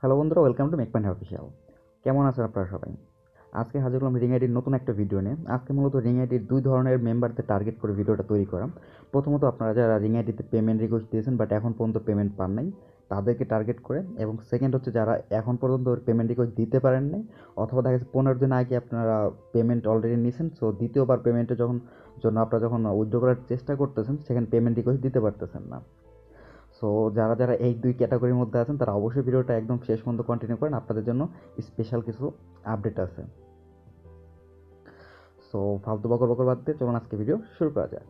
Hello বন্ধুরা, welcome to make my official. কেমন আছেন আপনারা সবাই? আজকে হাজির হলাম রিং আইডির নতুন একটা ভিডিও নিয়ে। আজকে মূলত রিং আইডির দুই ধরনের মেম্বারদের টার্গেট করে ভিডিওটা তৈরি করা। প্রথমত আপনারা যারা রিং আইডিতে পেমেন্ট রিকোয়েস্ট দিয়েছেন বাট এখন পর্যন্ত পেমেন্ট পান নাই, তাদেরকে টার্গেট করে। এবং সেকেন্ড হচ্ছে যারা এখন পর্যন্ত পেমেন্ট রিকোয়েস্ট দিতে পারেন নাই, অথবা দেখা যাচ্ছে 15 দিন আগে আপনারা পেমেন্ট অলরেডি নিয়েছেন, সো দ্বিতীয়বার পেমেন্টের আপনারা যখন উইথড্র করার চেষ্টা করতেছেন, সেখানে পেমেন্ট রিকোয়েস্ট দিতে পারতেছেন না। সো যারা যারা এই দুই ক্যাটাগরির মধ্যে আছেন তারা অবশ্যই ভিডিওটা একদম শেষ পর্যন্ত কন্টিনিউ করেন, আপনাদের জন্য স্পেশাল কিছু আপডেট আছে। সো ফালতু বকর বকর বাদ দিয়ে চলুন আজকে ভিডিও শুরু করা যাক।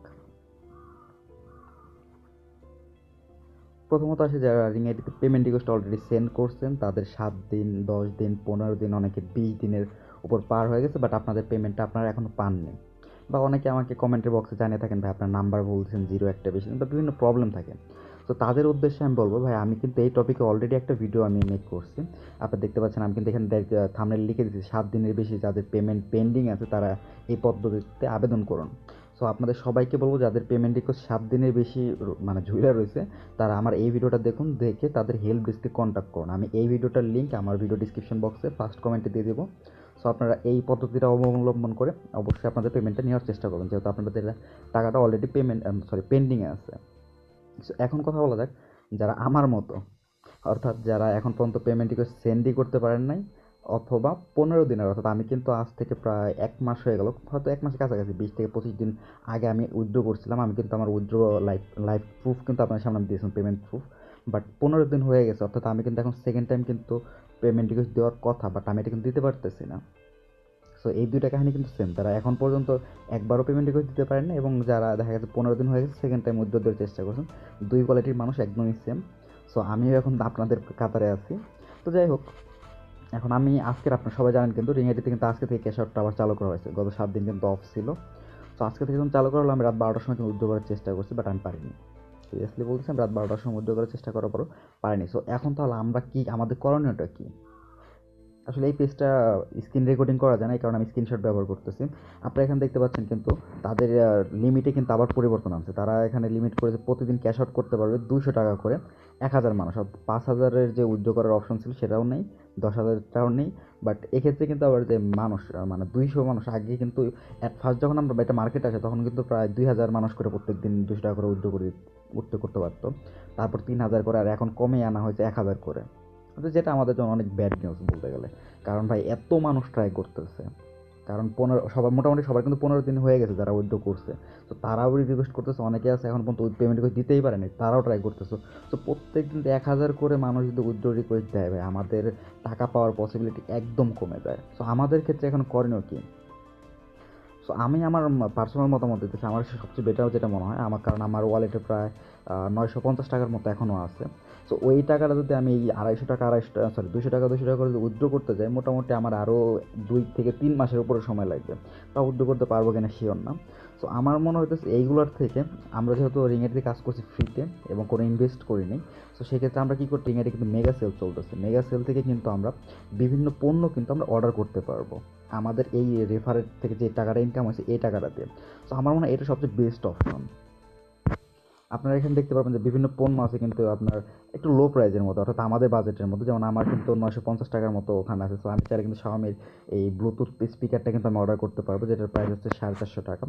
প্রথমত আসে যারা রিং আইডিতে পেমেন্ট রিকোয়েস্ট অলরেডি সেন্ড করছেন, তাদের 7 দিন, 10 দিন, 15 দিন, অনেকে 20 দিনের উপর পার হয়ে গেছে, বাট আপনাদের পেমেন্টটা আপনারা এখনও পাননি। বা অনেকে আমাকে কমেন্টের বক্সে জানিয়ে থাকেন, ভাই আপনার নাম্বার বলছেন জিরো অ্যাক্টিভেশন, বা বিভিন্ন প্রবলেম থাকে। তো তাদের উদ্দেশ্যে আমি বলবো, ভাই আমি কিন্তু এই টপিকে অলরেডি একটা ভিডিও আমি মেক করছি। আপনারা দেখতে পাচ্ছেন, আমি কিন্তু এখানে থাম্বনেল লিখে দিচ্ছি 7 দিনের বেশি যাদের পেমেন্ট পেন্ডিং আছে তারা এই পদ্ধতিতে আবেদন করুন। সো আপনাদের সবাইকে বলবো, যাদের পেমেন্ট রিকোয়েস্ট 7 দিনের বেশি মানে ঝুলে রয়েছে, তারা আমার এই ভিডিওটা দেখুন, দেখে তাদের হেল্প ডেস্কে কন্ট্যাক্ট করুন। আমি এই ভিডিওটার লিঙ্ক আমার ভিডিও ডিসক্রিপশন বক্সে ফার্স্ট কমেন্টে দিয়ে দেবো। সো আপনারা এই পদ্ধতিটা অবলম্বন করে অবশ্যই আপনাদের পেমেন্টটা নেওয়ার চেষ্টা করবেন, যেহেতু আপনাদের টাকাটা অলরেডি পেন্ডিংয়ে আছে। এখন কথা বলা যাক যারা আমার মতো, অর্থাৎ যারা এখন পর্যন্ত পেমেন্ট রিকোয়েস্ট সেন্ডই করতে পারেন নাই, অথবা 15 দিনের, অর্থাৎ আমি কিন্তু আজ থেকে প্রায় 1 মাস হয়ে গেল, হয়তো 1 মাসের কাছাকাছি, 20 থেকে 25 দিন আগে আমি উইথড্র করছিলাম। আমি কিন্তু আমার উইথড্র লাইভ প্রুফ কিন্তু আপনার সামনে আমি দিয়েছিলাম, পেমেন্ট প্রুফ। বাট 15 দিন হয়ে গেছে, অর্থাৎ আমি কিন্তু এখন সেকেন্ড টাইম কিন্তু পেমেন্ট রিকোয়েস্ট দেওয়ার কথা, বাট আমি এটা কিন্তু দিতে পারতেছি না। সো এই দুইটা কাহিনী কিন্তু সেম, তারা এখন পর্যন্ত একবারও পেমেন্ট রিকোয়েস্ট দিতে পারেন না, এবং যারা দেখা গেছে 15 দিন হয়ে গেছে সেকেন্ড টাইম উইথড্র দেওয়ার চেষ্টা করছেন, দুই কোয়ালিটির মানুষ একদমই সেম। সো আমিও এখন আপনাদের কাতারে আছি। তো যাই হোক, এখন আমি আজকের, আপনারা সবাই জানেন কিন্তু রিং আইডিতে কিন্তু আজকে থেকে ক্যাশ আউটটা আবার চালু করা হয়েছে, গত 7 দিন কিন্তু অফ ছিল। তো আজকে থেকে যখন চালু করা হলো, আমি রাত 12টার সময় কিন্তু উইথড্র করার চেষ্টা করছি, বাট আমি পারিনি। সিরিয়াসলি বলতেছি, আমি রাত 12টার সময় উইথড্র করার চেষ্টা করার পরও পারিনি। সো এখন তাহলে আমরা কি, আমাদের করণীয়টা কী? আসলে এই পেজটা স্ক্রিন রেকর্ডিং করা যায় না, এই কারণে আমি স্ক্রিনশট ব্যবহার করতেছি। আপনারা এখানে দেখতে পাচ্ছেন কিন্তু তাদের লিমিটে কিন্তু আবার পরিবর্তন আছে। তারা এখানে লিমিট করেছে প্রতিদিন ক্যাশ আউট করতে পারবে 200 টাকা করে 1000 মানুষ। 5000-এর যে উইথড্র করার অপশন ছিল সেটাও নেই, 10,000টাও নেই। বাট এক্ষেত্রে কিন্তু আবার যে মানুষ, মানে 200 মানুষ, আগে কিন্তু অ্যাট ফার্স্ট যখন আমরা এটা মার্কেটে আসে তখন কিন্তু প্রায় 2000 মানুষ করে প্রত্যেক দিন 200 টাকা করে উইথড্র করতে পারতো। তারপর 3000 করে, আর এখন কমে আনা হয়েছে 1000 করে। যেটা আমাদের জন্য অনেক ব্যাড নিউজ বলতে গেলে, কারণ ভাই এত মানুষ ট্রাই করতেছে। কারণ সবার মোটামুটি সবার কিন্তু 15 দিন হয়ে গেছে যারা উইথড্র করছে। তো তারাও রিকোয়েস্ট করতেছে, অনেকে আছে এখন পর্যন্ত পেমেন্ট রিকোয়েস্ট দিতেই পারেনি, তারাও ট্রাই করতেছে। তো প্রত্যেক দিন 1000 করে মানুষ যদি উইথড্র রিকোয়েস্ট দেয়, ভাই আমাদের টাকা পাওয়ার পসিবিলিটি একদম কমে যায়। সো আমাদের ক্ষেত্রে এখন করণীয় কী? সো আমি আমার পার্সোনাল মতামত দিতেছি, আমার সবচেয়ে বেটার যেটা মনে হয় আমার, কারণ আমার ওয়ালেটে প্রায় 950 টাকার মতো এখনও আছে। সো ওই টাকাটা যদি আমি এই 200 টাকা করে যদি উইথড্র করতে যাই, মোটামুটি আমার আরও 2 থেকে 3 মাসের উপরে সময় লাগবে। তা উইথড্র করতে পারবো কিনা শিওর না। সো আমার মনে হইতেছে এইগুলোর থেকে, আমরা যেহেতু রিংয়ের কাজ করছি ফ্রিতে এবং কোনো ইনভেস্ট করিনি, সো সেক্ষেত্রে আমরা কী করি, রিংয়ের কিন্তু মেগা সেল চলতেছে, মেগা সেল থেকে কিন্তু আমরা বিভিন্ন পণ্য কিন্তু আমরা অর্ডার করতে পারবো আমাদের এই রেফারের থেকে যে টাকাটা ইনকাম হয়েছে এই টাকাটা দিয়ে। তো আমার মনে হয় এটা সবচেয়ে বেস্ট অপশন। আপনারা এখানে দেখতে পাবেন যে বিভিন্ন পণ্য আছে কিন্তু আপনার একটু লো প্রাইজের মতো, অর্থাৎ আমাদের বাজেটের মতো। যেমন আমার কিন্তু 950 টাকার মতো ওখানে আছে। সো আমি চাইলে কিন্তু শাওমির এই ব্লুটুথ স্পিকারটা কিন্তু আমি অর্ডার করতে পারবো, যেটার প্রাইস হচ্ছে 450 টাকা।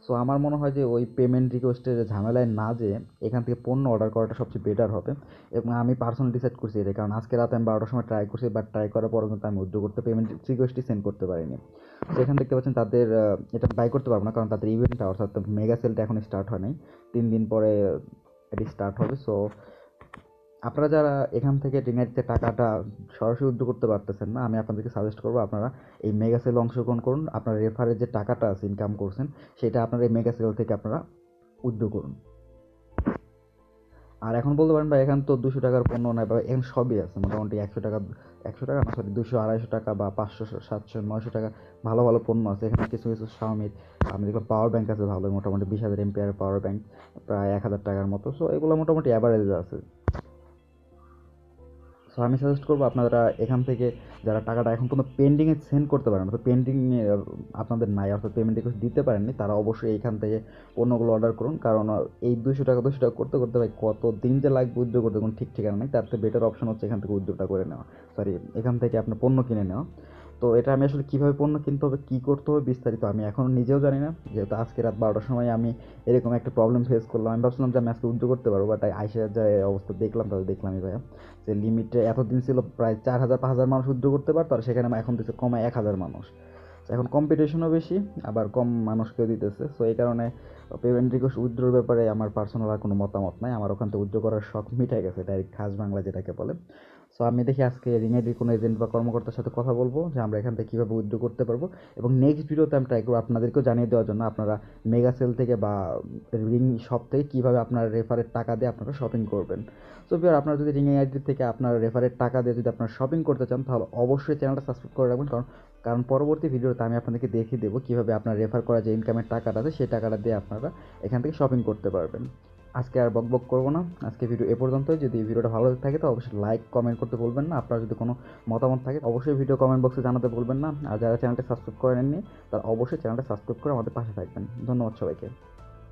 সো আমার মনে হয় যে ওই পেমেন্ট রিকোয়েস্টের ঝামেলায় না যেয়ে এখান থেকে পণ্য অর্ডার করাটা সবচেয়ে বেটার হবে। এবং আমি পার্সোনালি ডিসাইড করছি এটা, কারণ আজকে রাতে আমি 12টার সময় ট্রাই করছি, বাট ট্রাই করার পরও কিন্তু আমি উইথড্র করতে পেমেন্ট রিকোয়েস্টই সেন্ড করতে পারিনি। তো এখানে দেখতে পাচ্ছেন তাদের এটা বাই করতে পারবো না, কারণ তাদের ইভেন্টটা, অর্থাৎ মেগা সেলটা এখন স্টার্ট হয় নাই, 3 দিন পরে এটি স্টার্ট হবে। সো আপনারা যারা এখান থেকে রিংয়ের টাকাটা সরাসরি উইথড্র করতে পারতেছেন না, আমি আপনাদেরকে সাজেস্ট করবো আপনারা এই মেগা সেলে অংশগ্রহণ করুন। আপনার রেফারের যে টাকাটা আছে ইনকাম করছেন, সেটা আপনারা এই মেগা সেল থেকে আপনারা উইথড্র করুন। আর এখন বলতে পারেন ভাই এখানে তো 200 টাকার পণ্য নেই, বা এখন সবই আছে মোটামুটি 100 টাকা, 100 টাকা না সরি 200-250 টাকা বা 500-700-900 টাকা ভালো ভালো পণ্য আছে এখানে। কিছু কিছু শাওমির, আমি দেখলাম পাওয়ার ব্যাঙ্ক আছে ভালো, মোটামুটি 20,000 এমপিআর পাওয়ার ব্যাঙ্ক, প্রায় 1000 টাকার মতো। সো এগুলো মোটামুটি অ্যাভারেজ আছে। সো আমি সাজেস্ট করবো আপনারা এখান থেকে যারা টাকাটা এখন পর্যন্ত পেন্ডিংয়ে সেন্ড করতে পারেন, অর্থাৎ পেন্ডিংয়ে আপনাদের নাই, অর্থাৎ পেমেন্ট রিকোয়েস্ট দিতে পারেননি, তারা অবশ্যই এইখান থেকে পণ্যগুলো অর্ডার করুন। কারণ এই 200 টাকা করতে করতে ভাই কত দিন যে লাগবে উইথড্র করতে কোনো ঠিক ঠিকানা নেই। তার থেকে বেটার অপশন হচ্ছে এখান থেকে উইথড্রটা করে নেওয়া, সরি এখান থেকে আপনার পণ্য কিনে নেওয়া। তো এটা আমি আসলে কীভাবে পণ্য কিনতে হবে, কী করতে হবে বিস্তারিত আমি এখনও নিজেও জানি না, যেহেতু আজকে রাত 12টার সময় আমি এরকম একটা প্রবলেম ফেস করলাম। আমি ভাবছিলাম যে আমি আজকে উইথড্র করতে পারবো, বাট আইসা যা অবস্থা দেখলাম তাহলে দেখলামই ভাইয়া যে লিমিটে এতদিন ছিল প্রায় 4000-5000 মানুষ উইথড্র করতে পারতো, আর সেখানে এখন দিচ্ছে কমায় 1000 মানুষ। এখন কম্পিটিশনও বেশি, আবার কম মানুষকেও দিতেছে। সো এই কারণে পেমেন্ট রিকোয়েস্ট উইথড্রোর ব্যাপারে আমার পার্সোনাল আর কোনো মতামত নাই। আমার ওখান থেকে উইথড্র করার শখ মিটাই গেছে, ডাইরেক্ট খাস বাংলা যেটাকে বলে। সো আমি দেখি আজকে রিঙেডির কোনো এজেন্ট বা কর্মকর্তার সাথে কথা বলবো যে আমরা এখান থেকে কীভাবে উইথড্র করতে পারবো, এবং নেক্সট ভিডিওতে আমি ট্রাই করবো আপনাদেরকেও জানিয়ে দেওয়ার জন্য আপনারা মেগা সেল থেকে বা রিং শপ থেকে কীভাবে আপনার রেফারের টাকা দিয়ে আপনারা শপিং করবেন। সো ভিউয়ার, আপনারা যদি রিং আইডি থেকে আপনার রেফারের টাকা দিয়ে যদি আপনারা শপিং করতে চান, তাহলে অবশ্যই চ্যানেলটা সাবস্ক্রাইব করে রাখবেন। কারণ কারণ পরবর্তী ভিডিওতে আমি আপনাদেরকে দেখিয়ে দেবো কীভাবে আপনার রেফার করা যে ইনকামের টাকাটা আছে সেই টাকাটা দিয়ে আপনারা এখান থেকে শপিং করতে পারবেন। আজকে আর বক বক করবো না, আজকে ভিডিও এ পর্যন্তই। যদি ভিডিওটা ভালো থাকে তো অবশ্যই লাইক কমেন্ট করতে ভুলবেন না। আপনার যদি কোনো মতামত থাকে অবশ্যই ভিডিও কমেন্ট বক্সে জানাতে ভুলবেন না। আর যারা চ্যানেলটা সাবস্ক্রাইব করে নেননি তারা অবশ্যই চ্যানেলটা সাবস্ক্রাইব করে আমাদের পাশে থাকবেন। ধন্যবাদ সবাইকে।